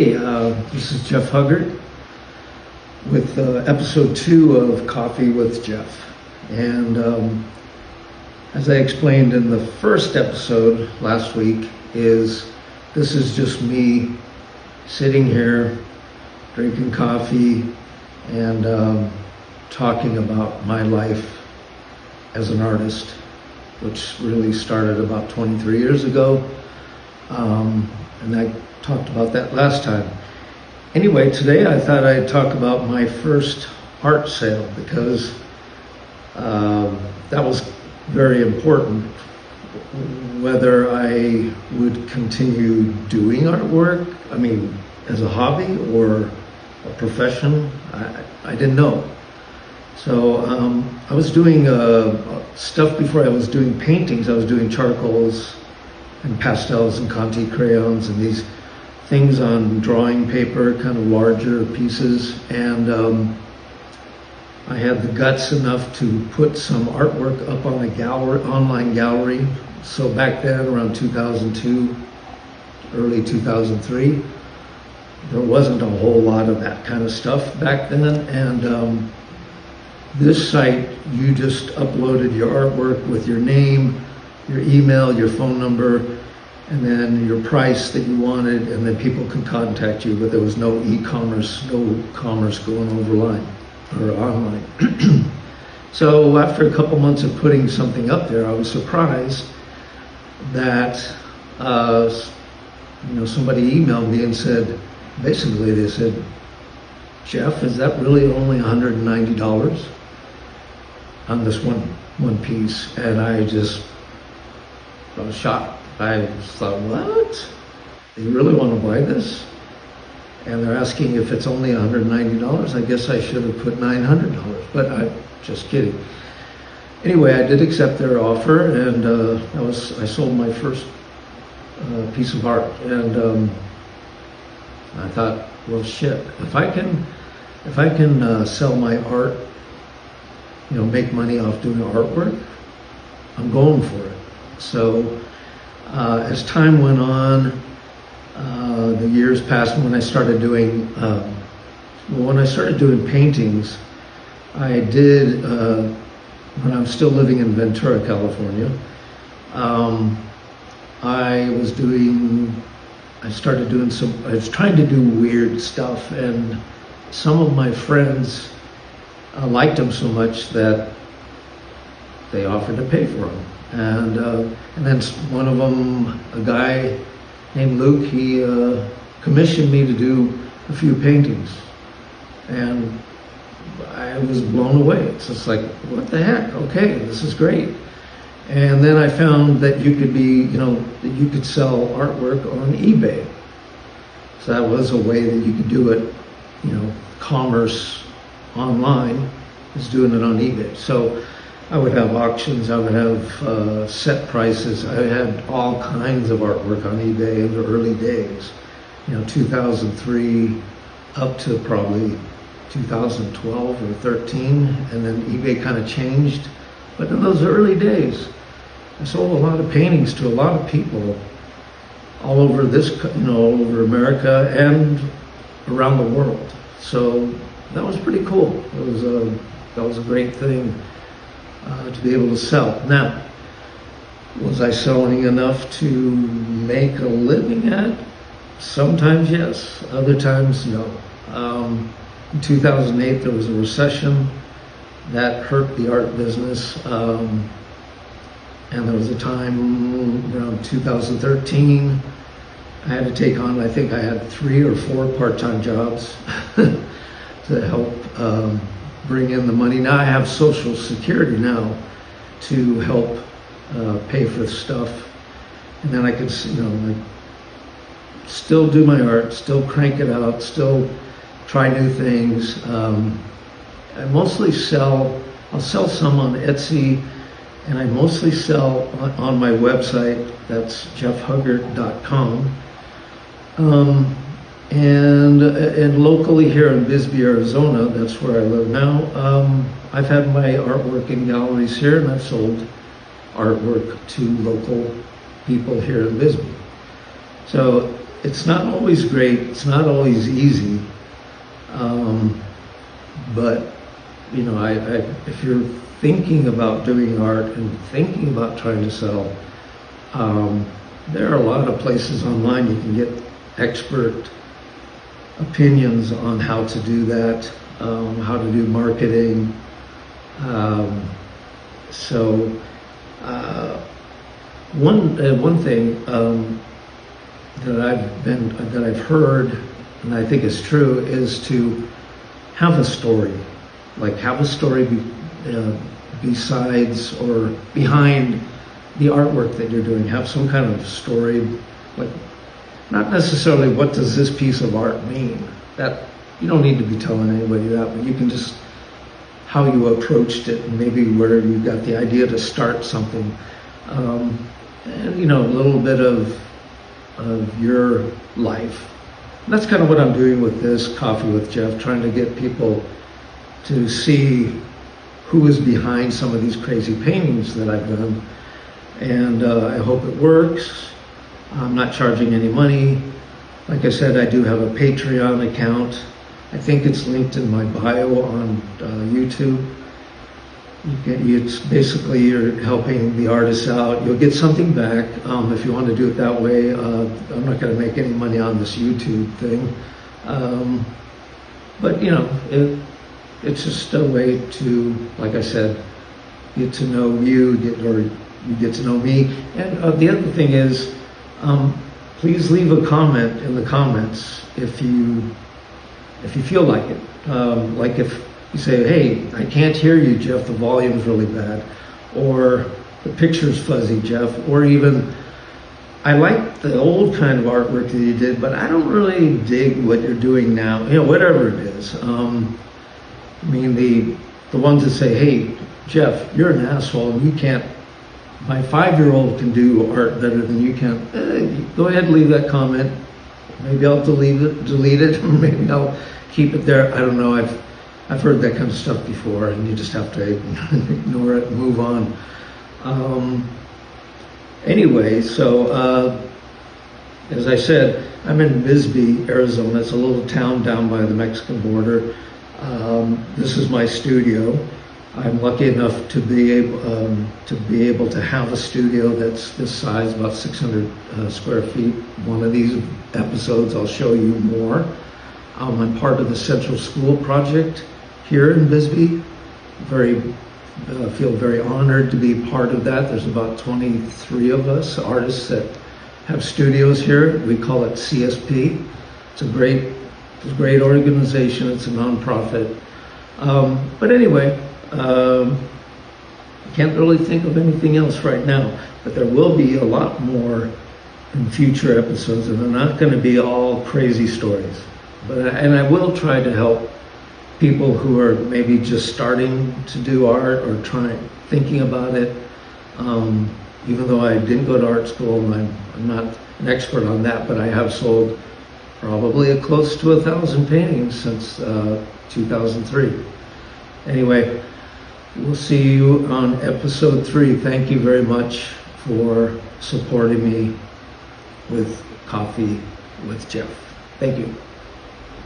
Hey, this is Jeff Hughart with episode 2 of Coffee with Jeff. And as I explained in the first episode last week, this is just me sitting here drinking coffee and talking about my life as an artist, which really started about 23 years ago. And I talked about that last time. Anyway, today I thought I'd talk about my first art sale because that was very important. Whether I would continue doing artwork, as a hobby or a profession, I didn't know. So I was doing stuff before I was doing paintings. I was doing charcoals and pastels and Conte crayons and these things on drawing paper, kind of larger pieces. And I had the guts enough to put some artwork up on a gallery, online gallery. So back then, around 2002, early 2003, there wasn't a whole lot of that kind of stuff back then. And this site, you just uploaded your artwork with your name, your email, your phone number, and then your price that you wanted, and then people could contact you, but there was no e-commerce, no commerce going online or online. So after a couple months of putting something up there, I was surprised that somebody emailed me and said, basically they said, Jeff, is that really only $190 on this one piece? And I was shocked. I thought, what? They really want to buy this? And they're asking if it's only $190. I guess I should have put $900, but I'm just kidding. Anyway, I did accept their offer, and I sold my first piece of art. And I thought, well, shit, if I can sell my art, make money off doing artwork, I'm going for it. So as time went on, the years passed, and when I started doing paintings, I did when I was still living in Ventura, California. I was trying to do weird stuff, and some of my friends liked them so much that they offered to pay for them. And then one of them, a guy named Luke, he commissioned me to do a few paintings, and I was blown away. It's just like, what the heck? Okay, this is great. And then I found that you could sell artwork on eBay. So that was a way that you could do it, commerce online is doing it on eBay. So I would have auctions, I would have set prices. I had all kinds of artwork on eBay in the early days, 2003 up to probably 2012 or 13, and then eBay kind of changed. But in those early days, I sold a lot of paintings to a lot of people all over all over America and around the world. So that was pretty cool. That was a great thing to be able to sell. Now, was I selling enough to make a living at? Sometimes yes, other times no. In 2008 there was a recession that hurt the art business, and there was a time around 2013 I had to take on, I think I had 3 or 4 part-time jobs to help bring in the money. Now I have Social Security now to help pay for stuff, and then I could, still do my art, still crank it out, still try new things. I mostly I'll sell some on Etsy, and I mostly sell on my website. That's jeffhughart.com. And locally here in Bisbee, Arizona, that's where I live now, I've had my artwork in galleries here, and I've sold artwork to local people here in Bisbee. So it's not always great, it's not always easy, but you know, if you're thinking about doing art and thinking about trying to sell, there are a lot of places online you can get expert opinions on how to do that, how to do marketing. One thing that I've heard, and I think is true, is to have a story, like have a story besides or behind the artwork that you're doing. Have some kind of story, like not necessarily what does this piece of art mean. That you don't need to be telling anybody that, but you can just how you approached it and maybe where you got the idea to start something. And you know, a little bit of your life. And that's kind of what I'm doing with this Coffee with Jeff, trying to get people to see who is behind some of these crazy paintings that I've done. And I hope it works. I'm not charging any money. Like I said, I do have a Patreon account. I think it's linked in my bio on YouTube. It's basically you're helping the artists out. You'll get something back if you want to do it that way. I'm not going to make any money on this YouTube thing, but you know, it's just a way to, like I said, get to know you, you get to know me. And the other thing is, please leave a comment in the comments if you feel like it. Like if you say, hey, I can't hear you, Jeff, the volume's really bad, or the picture's fuzzy, Jeff, or even, I like the old kind of artwork that you did, but I don't really dig what you're doing now, you know, whatever it is. I mean, the ones that say, hey, Jeff, you're an asshole, and you can't, my 5-year-old can do art better than you can. Go ahead and leave that comment. Maybe I'll delete it, or maybe I'll keep it there. I don't know. I've heard that kind of stuff before, and you just have to ignore it and move on. Anyway, so as I said, I'm in Bisbee, Arizona. It's a little town down by the Mexican border. This is my studio. I'm lucky enough to be able to have a studio that's this size, about 600 square feet. One of these episodes, I'll show you more. I'm part of the Central School Project here in Bisbee. Feel very honored to be part of that. There's about 23 of us artists that have studios here. We call it CSP. It's a great organization. It's a nonprofit. But anyway, I can't really think of anything else right now. But there will be a lot more in future episodes, and they're not going to be all crazy stories. And I will try to help people who are maybe just starting to do art or thinking about it. Even though I didn't go to art school, and I'm not an expert on that, but I have sold probably close to 1,000 paintings since 2003. Anyway, we'll see you on episode 3. Thank you very much for supporting me with Coffee with Jeff. Thank you.